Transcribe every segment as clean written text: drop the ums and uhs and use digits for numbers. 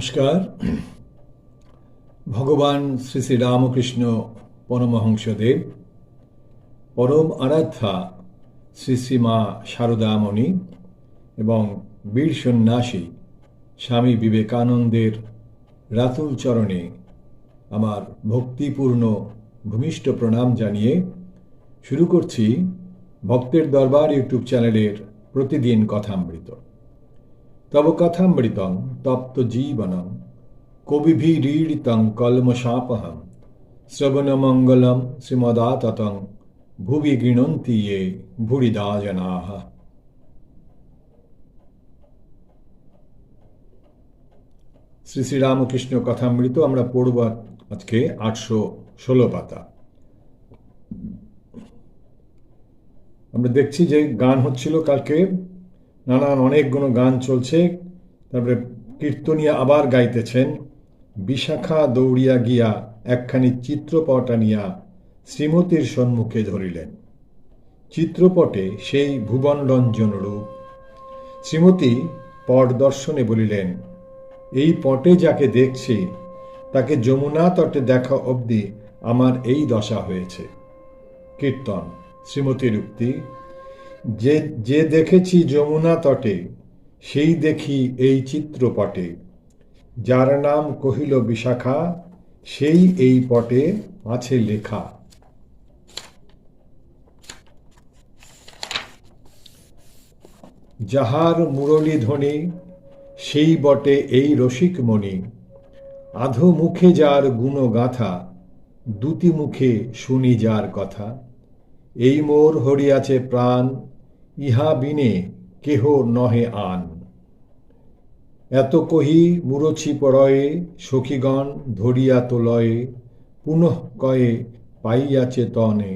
নমস্কার। ভগবান শ্রী শ্রী রামকৃষ্ণ পরমহংসদেব, পরম আরাধ্যা শ্রী শ্রীমা শারদামণি এবং বীর সন্ন্যাসী স্বামী বিবেকানন্দের রাতুল চরণে আমার ভক্তিপূর্ণ ভূমিষ্ঠ প্রণাম জানিয়ে শুরু করছি ভক্তের দরবার ইউটিউব চ্যানেলের প্রতিদিন কথামৃত। তব কথামৃতং তপ্ত জীবনং কবিভিরীড়িতং কলমশাপহম শ্রবণমঙ্গলম শ্রীমদাততং ভুবি গৃণন্তি ये ভুরিদা জনাঃ। শ্রী শ্রী রামকৃষ্ণ কথামৃত আমরা পড়ব আজকে 816 পাতা। আমরা দেখছি যে গান হচ্ছিল কালকে, নানান অনেকগুলো গান চলছে। তারপরে কীর্তনিয়া আবার গাইতেছেন, বিশাখা দৌড়িয়া গিয়া একখানি চিত্রপট আনিয়া শ্রীমতীর সম্মুখে ধরিলেন। চিত্রপটে সেই ভুবনরঞ্জন রূপ। শ্রীমতী পট দর্শনে বলিলেন, এই পটে যাকে দেখছি তাকে যমুনা তটে দেখা অবধি আমার এই দশা হয়েছে। কীর্তন। শ্রীমতীর উক্তি, যে দেখেছি যমুনা তটে সেই দেখি এই চিত্রপটে, যার নাম কহিল বিশাখা সেই এই পটে আছে লেখা। যাহার মুরলী ধ্বনি সেই বটে এই রসিক মণি, আধো মুখে যার গুণ গাথা দুটি মুখে শুনি যার কথা। এই মোর হরিয়াছে প্রাণ, ইহা বিনে কেহ নহে আন। এত কহি মুরছি পরয়ে সখীগণ ধরিয়া তোলয়ে, পুনঃ কয়ে পাইয়াছে তনে,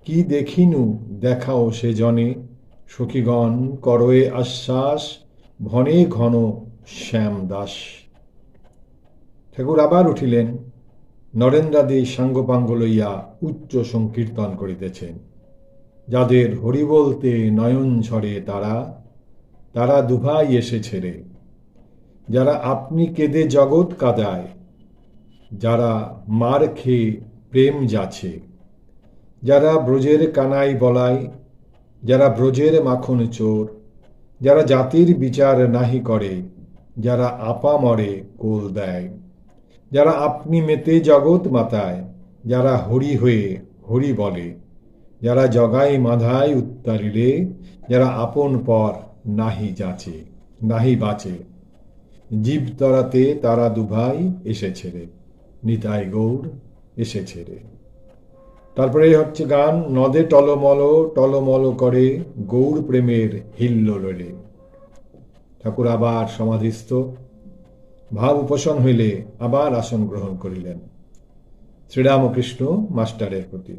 কি দেখিনু দেখাও সে জনে। সখীগণ করয়ে আশ্বাস, ভনে ঘন শ্যাম দাস। ঠাকুর আবার উঠিলেন, নরেন্দ্রাদি সাঙ্গপাঙ্গ লইয়া উচ্চ সংকীর্তন করিতেছেন। যাদের হরি বলতে নয়ন ঝরে তারা দুভাই এসেছে রে। যারা আপনি কেঁদে জগৎ কাঁদায়, যারা মার খেয়ে প্রেম যাচ্ছে, যারা ব্রজের কানাই বলায়, যারা ব্রজের মাখন চোর, যারা জাতির বিচার নাহি করে, যারা আপা মরে কোল দেয়, যারা আপনি মেতে জগৎ মাতায়, যারা হরি হয়ে হরি বলে, যারা জগাই মাধায় উত্তারিলে, যারা আপন পর নাহি যাচে নাহি বাঁচে, জীব তরাতে তারা দুভাই এসেছে রে, নিতাই গৌর এসেছে রে। তারপরে হচ্ছে গান, নদে টলমল টলমল করে গৌর প্রেমের হিল্লোড়ে। ঠাকুর আবার সমাধিস্থ, ভাব উপশম হইলে আবার আসন গ্রহণ করিলেন। শ্রীরামকৃষ্ণ মাস্টারের প্রতি,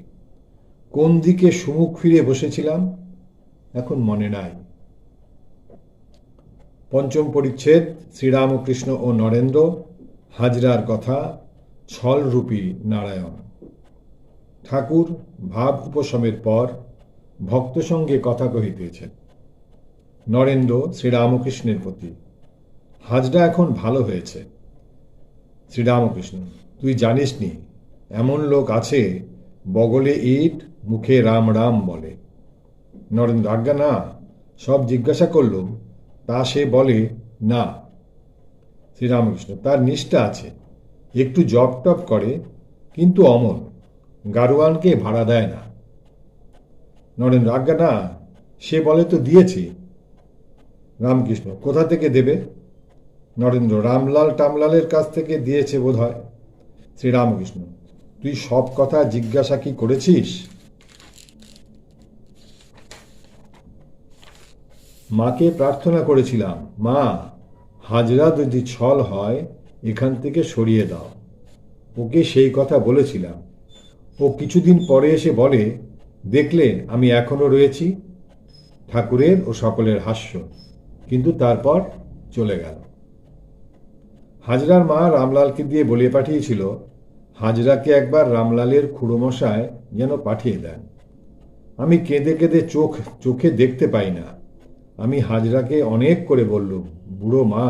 কোন দিকে সুমুখ ফিরে বসেছিলাম এখন মনে নাই। পঞ্চম পরিচ্ছেদ, শ্রীরামকৃষ্ণ ও নরেন্দ্র, হাজরার কথা, ছলরূপী নারায়ণ। ঠাকুর ভাব উপশমের পর ভক্ত সঙ্গে কথা কহিতেছেন। নরেন্দ্র শ্রীরামকৃষ্ণের প্রতি, হাজরা এখন ভালো হয়েছে। শ্রীরামকৃষ্ণ, তুই জানিস নি এমন লোক আছে বগলে ইট মুখে রাম রাম বলে। নরেন্দ্র, আজ্ঞা না, সব জিজ্ঞাসা করলুম, তা সে বলে না। শ্রীরামকৃষ্ণ, তার নিষ্ঠা আছে, একটু জপ টপ করে, কিন্তু অমন, গারোয়ানকে ভাড়া দেয় না। নরেন্দ্র, আজ্ঞা না, সে বলে তো দিয়েছি। রামকৃষ্ণ, কোথা থেকে দেবে? নরেন্দ্র, রামলাল টামলালের কাছ থেকে দিয়েছে বোধ হয়। শ্রীরামকৃষ্ণ, তুই সব কথা জিজ্ঞাসা কি করেছিস? মাকে প্রার্থনা করেছিলাম, মা, হাজরা যদি ছল হয় এখান থেকে সরিয়ে দাও। ওকে সেই কথা বলেছিলাম। ও কিছুদিন পরে এসে বলে, দেখলে আমি এখনো রয়েছি। ঠাকুরের ও সকলের হাস্য, কিন্তু তারপর চলে গেল। হাজরার মা রামলালকে দিয়ে বলে পাঠিয়েছিল হাজরাকে একবার রামলালের খুড়োমশায় যেন পাঠিয়ে দেন। আমি কেঁদে কেঁদে চোখে দেখতে পাই না। আমি হাজরাকে অনেক করে বললুম, বুড়ো মা,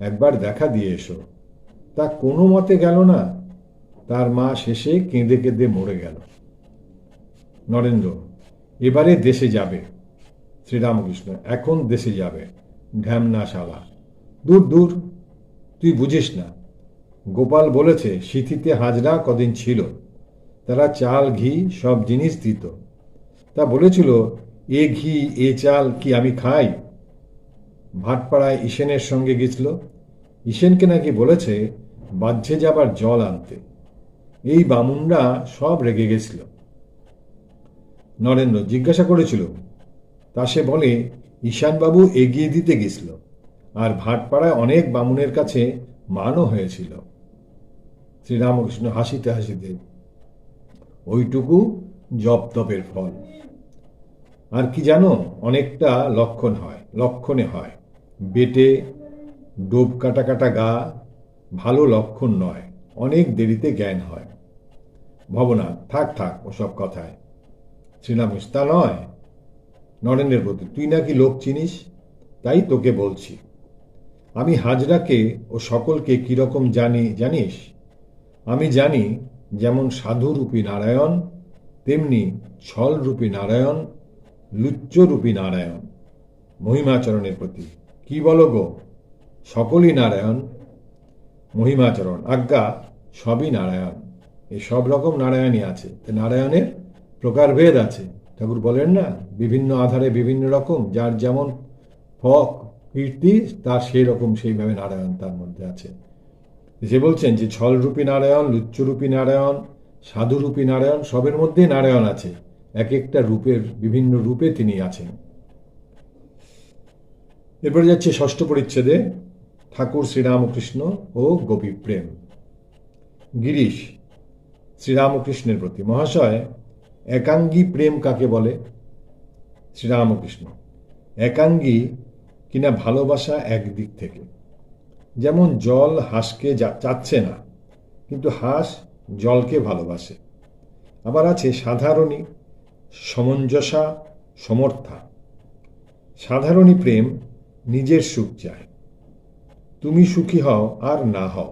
একবার দেখা দিয়ে এসো। তা কোনো মতে গেল না। তার মা শেষে কেঁদে কেঁদে মরে গেল। নরেন্দ্র, এবারে দেশে যাবে। শ্রীরামকৃষ্ণ, এখন দেশে যাবে? ঢ্যামনা শালা। দূর দূর, তুই বুঝিস না। গোপাল বলেছে সিথিতে হাজরা কদিন ছিল, তারা চাল ঘি সব জিনিস দিত। তা বলেছিল, এ ঘি এ চাল কি আমি খাই? ভাটপাড়ায় ঈশেনের সঙ্গে গেছিল। ঈশেনকে নাকি বলেছে বাহ্যে যাবার জল আনতে। এই বামুনরা সব রেগে গেছিল। নরেন্দ্র জিজ্ঞাসা করেছিল, তা সে বলে ঈশানবাবু এগিয়ে দিতে গেছিল, আর ভাটপাড়ায় অনেক বামুনের কাছে মানও হয়েছিল। শ্রীরামকৃষ্ণ হাসিতে হাসিতে, ওইটুকু জপ তপের ফল। আর কি জানো, অনেকটা লক্ষণে হয়। বেটে ডোব কাটা কাটা গা ভালো লক্ষণ নয়, অনেক দেরিতে জ্ঞান হয়। ভবনাথ, থাক থাক ওসব কথায়। শ্রীরামকৃষ্ণ, তা নয়। নরেন্দ্রের প্রতি, তুই নাকি লোক চিনিস, তাই তোকে বলছি। আমি হাজরাকে ও সকলকে কিরকম জানি জানিস? আমি জানি যেমন সাধুরূপী নারায়ণ, তেমনি ছলরূপী নারায়ণ, লুচ্চরূপী নারায়ণ। মহিমাচরণের প্রতি, কি বলো গো? সকলই নারায়ণ। মহিমাচরণ, আজ্ঞা, সবই নারায়ণ। এই সব রকম নারায়ণই আছে। নারায়ণের প্রকারভেদ আছে। ঠাকুর বলেন না, বিভিন্ন আধারে বিভিন্ন রকম, যার যেমন ফক কীর্তি তার সেই রকম সেইভাবে নারায়ণ তার মধ্যে আছে। সে বলছেন যে ছলরূপী নারায়ণ, লুচ্চরূপী নারায়ণ, সাধুরূপী নারায়ণ, সবের মধ্যেই নারায়ণ আছে। এক একটা রূপের বিভিন্ন রূপে তিনি আছেন। এরপরে যাচ্ছে ষষ্ঠ পরিচ্ছেদে, ঠাকুর শ্রীরামকৃষ্ণ ও গোপী প্রেম। গিরিশ শ্রীরামকৃষ্ণের প্রতি, মহাশয়, একাঙ্গী প্রেম কাকে বলে? শ্রীরামকৃষ্ণ, একাঙ্গী কিনা ভালোবাসা একদিক থেকে। যেমন জল হাঁসকে চাচ্ছে না, কিন্তু হাঁস জলকে ভালোবাসে। আবার আছে সাধারণী, সমঞ্জসা, সমর্থা। সাধারণী প্রেম নিজের সুখ চায়, তুমি সুখী হও আর না হও,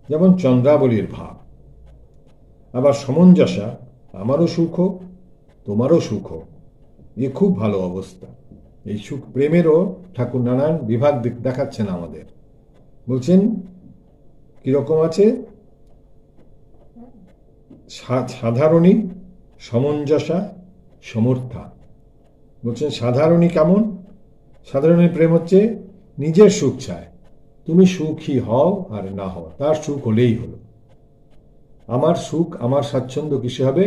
যেমন চন্দ্রাবলীর ভাব। আবার সমঞ্জসা, আমারও সুখ হোক তোমারও সুখ হোক, এ খুব ভালো অবস্থা। এই সুখ প্রেমেরও ঠাকুর নারায়ণ বিভাগ দেখাচ্ছেন আমাদের। বলছেন কিরকম আছে? সাধারণী, সমঞ্জসা, সমর্থা। বলছেন সাধারণী কেমন? সাধারণী প্রেম হচ্ছে নিজের সুখ চায়, তুমি সুখী হও আর না হও, তার সুখ হলেই হলো। আমার সুখ, আমার স্বাচ্ছন্দ্য কিসে হবে,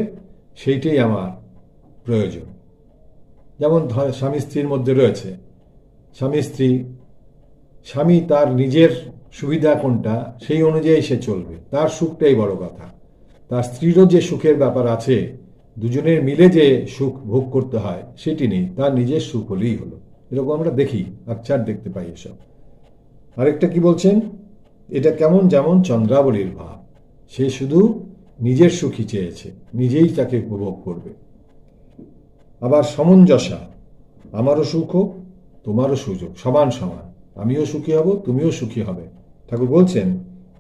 সেইটাই আমার প্রয়োজন। যেমন স্বামী স্ত্রীর মধ্যে রয়েছে, স্বামী স্ত্রী, স্বামী তার নিজের সুবিধা কোনটা সেই অনুযায়ী সে চলবে, তার সুখটাই বড় কথা। তার স্ত্রীরও যে সুখের ব্যাপার আছে, দুজনের মিলে যে সুখ ভোগ করতে হয় সেটি নেই, তার নিজের সুখ হলেই হলো। এরকম আমরা দেখি, আকছার দেখতে পাই এসব। আরেকটা কি বলছেন, এটা কেমন? যেমন চন্দ্রাবলীর ভাব, সে শুধু নিজের সুখই চেয়েছে, নিজেই তাকে উপভোগ করবে। আবার সমঞ্জসা, আমারও সুখ হোক তোমারও সুযোগ, সমান সমান, আমিও সুখী হব তুমিও সুখী হবে। ঠাকুর বলছেন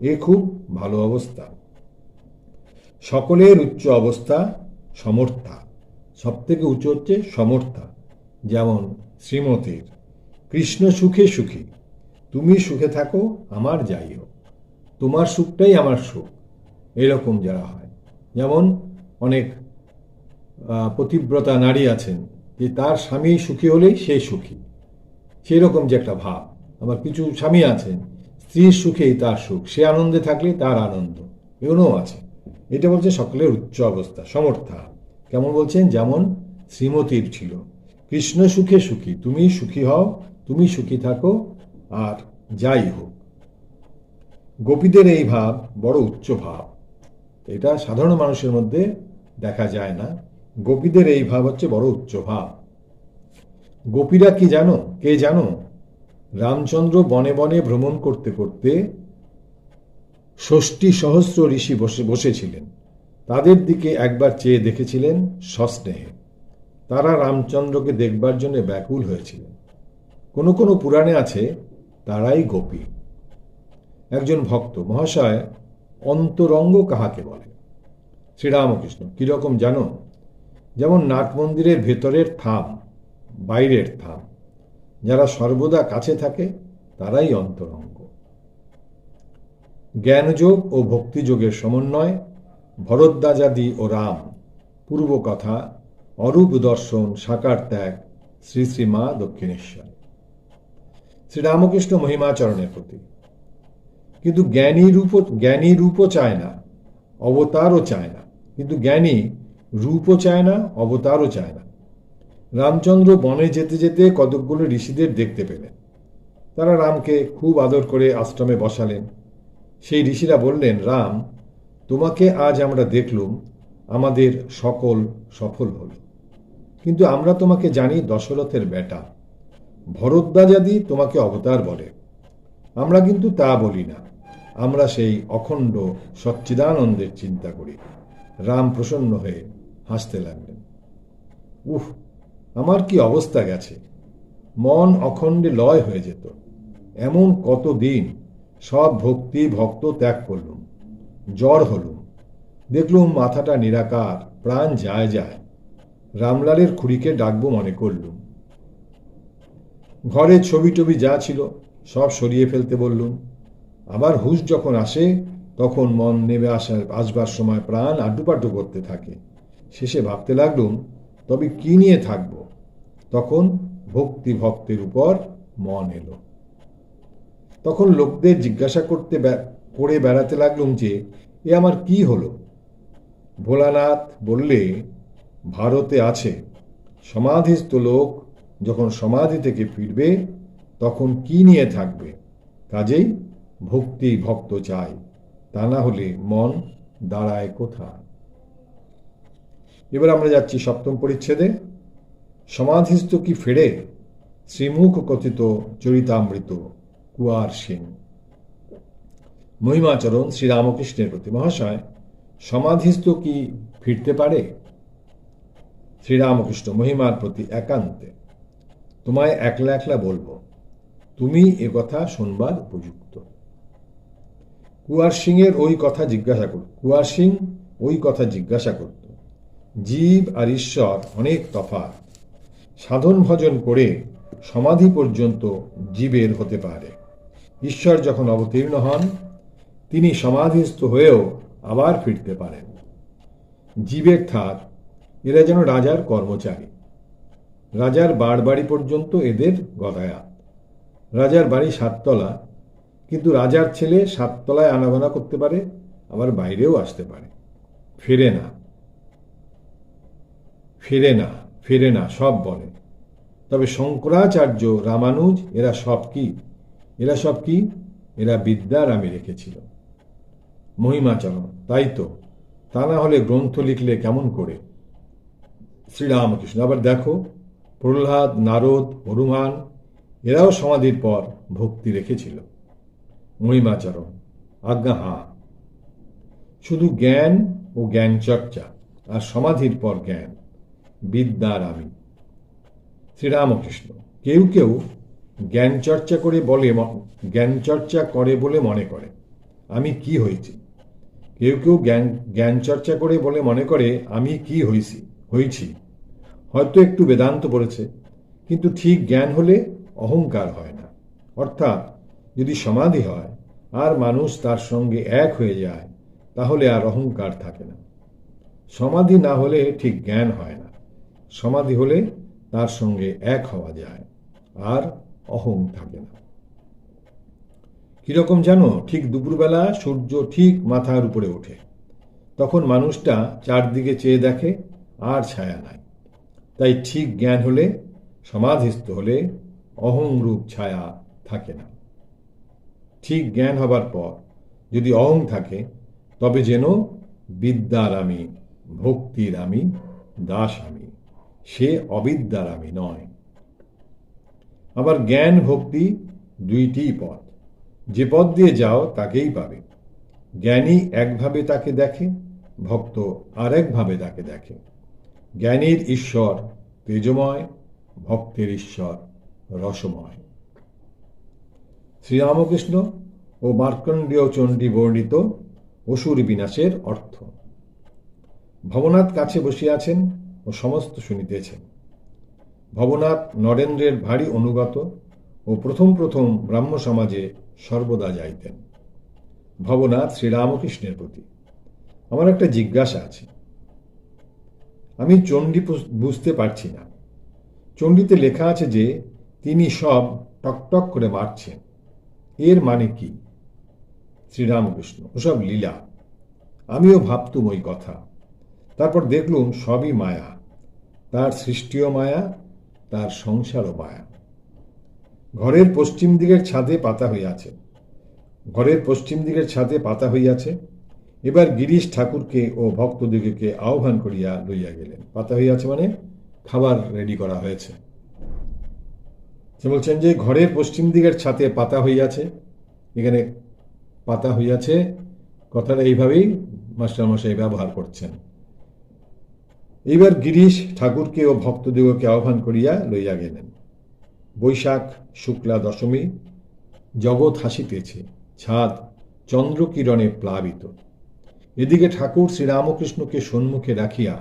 এ খুব ভালো অবস্থা। সকলের উচ্চ অবস্থা সমর্থা, সব থেকে উচ্চ হচ্ছে সমর্থা। যেমন শ্রীমতীর, কৃষ্ণ সুখে সুখী, তুমি সুখে থাকো আমার যাই হোক, তোমার সুখটাই আমার সুখ, এরকম যারা হয়। যেমন অনেক পতিব্রতা নারী আছেন, যে তার স্বামী সুখী হলেই সে সুখী, সেই রকম যে একটা ভাব। আবার কিছু স্বামী আছেন, স্ত্রীর সুখেই তার সুখ, সে আনন্দে থাকলে তার আনন্দ, এগুলোও আছে। এটা বলছে সকলের উচ্চ অবস্থা সমর্থা। কেমন বলছেন? যেমন শ্রীমতীর ছিল, কৃষ্ণ সুখে সুখী, তুমি সুখী হও, তুমি সুখী থাকো আর যাই হোক। গোপীদের এই ভাব বড় উচ্চ ভাব, এটা সাধারণ মানুষের মধ্যে দেখা যায় না। গোপীদের এই ভাব হচ্ছে বড় উচ্চ ভাব। গোপীরা কি জানো? কে জানো? রামচন্দ্র বনে বনে ভ্রমণ করতে করতে ৬০,০০০ ঋষি বসেছিলেন। তাদের দিকে একবার চেয়ে দেখেছিলেন সস্নেহে। তারা রামচন্দ্রকে দেখবার জন্য ব্যাকুল হয়েছিলেন। কোনো কোনো পুরাণে আছে তারাই গোপী। একজন ভক্ত, মহাশয়, অন্তরঙ্গ কাহাকে বলে? শ্রীরামকৃষ্ণ, কিরকম জানো? যেমন নাট মন্দিরের ভেতরের থাম, বাইরের থাম, যারা সর্বদা কাছে থাকে তারাই অন্তরঙ্গ। জ্ঞানযোগ ও ভক্তিযোগের সমন্বয়, ভরদ্বাজাদি ও রাম, পূর্বকথা, অরূপ দর্শন, সাকার ত্যাগ, শ্রী শ্রী মা দক্ষিণেশ্বর। শ্রীরামকৃষ্ণ মহিমাচরণের প্রতি। কিন্তু জ্ঞানী রূপও চায় না, অবতারও চায় না। কিন্তু জ্ঞানী রূপও চায় না, অবতারও চায় না। রামচন্দ্র বনে যেতে যেতে কতকগুলো ঋষিদের দেখতে পেলেন। তারা রামকে খুব আদর করে আশ্রমে বসালেন। সেই ঋষিরা বললেন, রাম, তোমাকে আজ আমরা দেখলুম, আমাদের সকল সফল হল। কিন্তু আমরা তোমাকে জানি দশরথের বেটা। ভরদ্বাজাদি তোমাকে অবতার বলে, আমরা কিন্তু তা বলি না। আমরা সেই অখণ্ড সচ্চিদানন্দের চিন্তা করি। রাম প্রসন্ন হয়ে হাসতে লাগলেন। উহ, আমার কি অবস্থা গেছে! মন অখণ্ডে লয় হয়ে যেত। এমন কতদিন সব ভক্তি ভক্ত ত্যাগ করলুম, জ্বর হলুম, দেখলুম মাথাটা নিরাকার, প্রাণ যায় যায়। রামলালের খুড়িকে ডাকবো মনে করলুম। ঘরে ছবি টবি যা ছিল সব সরিয়ে ফেলতে বললুম। আবার হুঁশ যখন আসে তখন মন নেমে আসবার সময় প্রাণ আড্ডুপাড্ডু করতে থাকে। শেষে ভাবতে লাগলুম, তবে কি নিয়ে থাকব? তখন ভক্তি ভক্তের উপর মন এলো। তখন লোকদের জিজ্ঞাসা করে বেড়াতে লাগলুম যে এ আমার কি হলো? ভোলানাথ বললে, ভারতে আছে, সমাধিস্থ লোক যখন সমাধি থেকে ফিরবে তখন কি নিয়ে থাকবে? কাজেই ভক্তি ভক্ত চাই, তা না হলে মন দাঁড়ায় কোথায়? এবার আমরা যাচ্ছি সপ্তম পরিচ্ছেদে। সমাধিস্থ কি ফেরে? শ্রীমুখ কথিত চরিতামৃত, কুয়ার সিং। মহিমাচরণ শ্রীরামকৃষ্ণের প্রতি। মহাশয়, সমাধিস্থ কি ফিরতে পারে? শ্রীরামকৃষ্ণ মহিমার প্রতি একান্তে। তোমায় একলা একলা বলবো, তুমি এ কথা শুনবার উপযুক্ত। কুয়ার সিংয়ের ওই কথা জিজ্ঞাসা করত। জীব আর ঈশ্বর অনেক তফাৎ। সাধন ভজন করে সমাধি পর্যন্ত জীবের হতে পারে। ঈশ্বর যখন অবতীর্ণ হন তিনি সমাধিস্থ হয়েও আবার ফিরতে পারেন। জীবের থাক, এরা যেন রাজার কর্মচারী। রাজার বাড়ি পর্যন্ত এদের গতায়াত। রাজার বাড়ি 7 তলা, কিন্তু রাজার ছেলে 7 তলায় আনাগোনা করতে পারে, আবার বাইরেও আসতে পারে। ফেরে না সব বলে। তবে শঙ্করাচার্য, রামানুজ এরা সব কি? এরা বিদ্যার আমি রেখেছিল। মহিমাচরণ, তাই তো, তা না হলে গ্রন্থ লিখলে কেমন করে? শ্রীরামকৃষ্ণ, আবার দেখো, প্রহ্লাদ, নারদ, হনুমান এরাও সমাধির পর ভক্তি রেখেছিল। মহিমাচরণ, আজ্ঞা হাঁ। শুধু জ্ঞান ও জ্ঞান চর্চা, আর সমাধির পর জ্ঞান, বিদ্যার আমি। শ্রীরামকৃষ্ণ, কেউ কেউ জ্ঞান চর্চা করে বলে মনে করে আমি কি হয়েছি। কেউ কেউ জ্ঞান চর্চা করে বলে মনে করে আমি কি হয়েছি। হয়তো একটু বেদান্ত পড়েছে, কিন্তু ঠিক জ্ঞান হলে অহংকার হয় না। অর্থাৎ যদি সমাধি হয় আর মানুষ তার সঙ্গে এক হয়ে যায়, তাহলে আর অহংকার থাকে না। সমাধি না হলে ঠিক জ্ঞান হয় না। সমাধি হলে তার সঙ্গে এক হওয়া যায়, আর অহং থাকে না। কিরকম জানো? ঠিক দুপুরবেলা সূর্য ঠিক মাথার উপরে ওঠে, তখন মানুষটা চারদিকে চেয়ে দেখে আর ছায়া নাই। তাই ঠিক জ্ঞান হলে, সমাধিস্থ হলে অহংরূপ ছায়া থাকে না। ঠিক জ্ঞান হবার পর যদি অহং থাকে, তবে যেন বিদ্যার আমি, ভক্তির আমি, দাস আমি, সে অবিদ্যার আমি নয়। আবার জ্ঞান ভক্তি দুইটিই পথ, যে পথ দিয়ে যাও তাকেই পাবে। জ্ঞানী একভাবে তাকে দেখে, ভক্ত আরেকভাবে তাকে দেখে। জ্ঞানীর ঈশ্বর তেজময়, ভক্তের ঈশ্বর রসময়। শ্রীরামকৃষ্ণ ও মার্কণ্ডেয় চণ্ডী বর্ণিত অসুর বিনাশের অর্থ। ভবনাথ কাছে বসিয়াছেন ও সমস্ত শুনিতেছেন। ভবনাথ নরেন্দ্রের ভারী অনুগত ও প্রথম প্রথম ব্রাহ্ম সমাজে সর্বদা যাইতেন। ভবনাথ শ্রীরামকৃষ্ণের প্রতি: আমার একটা জিজ্ঞাসা আছে। আমি চণ্ডী বুঝতে পারছি না। চণ্ডীতে লেখা আছে যে তিনি সব টকটক করে মারছেন, এর মানে কি? শ্রীরামকৃষ্ণ: ওসব লীলা। আমিও ভাবতুম ওই কথা, তারপর দেখলুম সবই মায়া। তার সৃষ্টিও মায়া, তার সংসারও মায়া। ঘরের পশ্চিম দিকের ছাদে পাতা হইয়াছে। এবার গিরিশ ঠাকুরকে ও ভক্তদিগকে আহ্বান করিয়া লইয়া গেলেন। পাতা হইয়াছে মানে খাবার রেডি করা হয়েছে। সে বলছেন যে ঘরের পশ্চিম দিকের ছাদে পাতা হইয়াছে। এখানে পাতা হইয়াছে কথাটা এইভাবেই মাস্টারমশাই ব্যবহার করছেন। এইবার গিরিশ ঠাকুরকে ও ভক্তদিগকে আহ্বান করিয়া লইয়া গেলেন। বৈশাখ শুক্লা দশমী, জগৎ হাসিতেছে, ছাদ চন্দ্রকিরণে প্লাবিত। এদিকে ঠাকুর শ্রীরামকৃষ্ণকে সম্মুখে রাখিয়া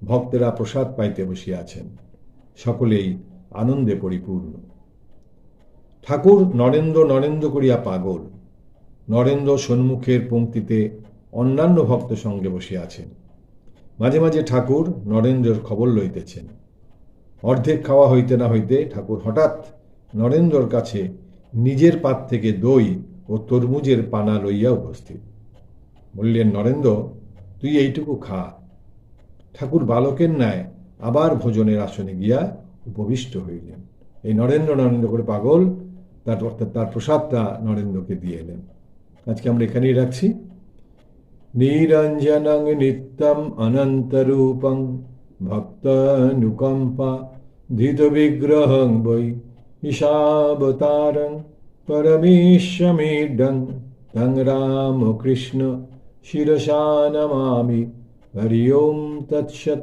ভক্তেরা প্রসাদ পাইতে বসিয়াছেন। সকলেই আনন্দে পরিপূর্ণ। ঠাকুর নরেন্দ্র নরেন্দ্র করিয়া পাগল। নরেন্দ্র সম্মুখের পংক্তিতে অন্যান্য ভক্ত সঙ্গে বসিয়াছেন। মাঝে মাঝে ঠাকুর নরেন্দ্রের খবর লইতেছেন। অর্ধেক খাওয়া হইতে না হইতে ঠাকুর হঠাৎ নরেন্দ্রর কাছে নিজের পাত থেকে দই ও তরমুজের পানা লইয়া উপস্থিত। বললেন, নরেন্দ্র, তুই এইটুকু খা। ঠাকুর বালকের ন্যায় আবার ভোজনের আসনে গিয়া উপবিষ্ট হইলেন। এই নরেন্দ্র নরেন্দ্র করে পাগল, তার প্রসাদটা নরেন্দ্রকে দিয়ে এলেন। আজকে আমরা এখানেই রাখছি। নিরঞ্জনং নিত্যম অনন্তরূপং ভক্তানুকম্পা ধৃত বিগ্রহং বৈ ঈশাবতারং পরমেশ্বমিডং তং রামকৃষ্ণ শিরসা নমামি। হরি ওম তৎসৎ।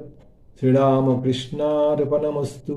শ্রীরামকৃষ্ণার্পণমস্তু।